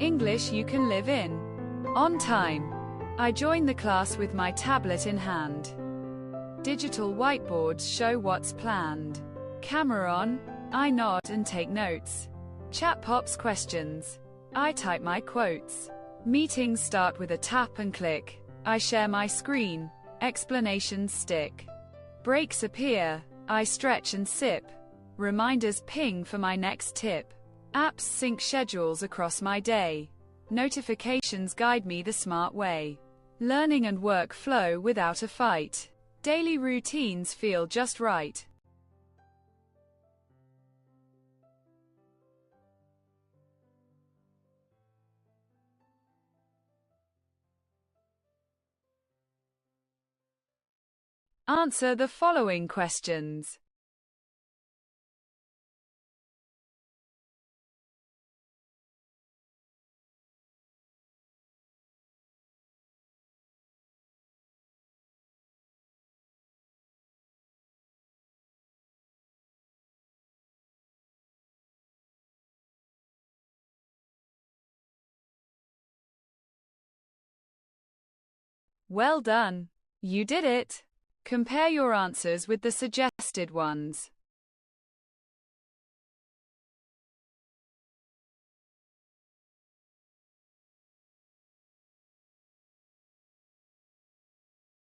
English you can live in. On time. I join the class with my tablet in hand. Digital whiteboards show what's planned. Camera on. I nod and take notes. Chat pops questions. I type my quotes. Meetings start with a tap and click. I share my screen. Explanations stick. Breaks appear. I stretch and sip. Reminders ping for my next tip. Apps sync schedules across my day. Notifications guide me the smart way. Learning and work flow without a fight. Daily routines feel just right. Answer the following questions. Well done. You did it. Compare your answers with the suggested ones.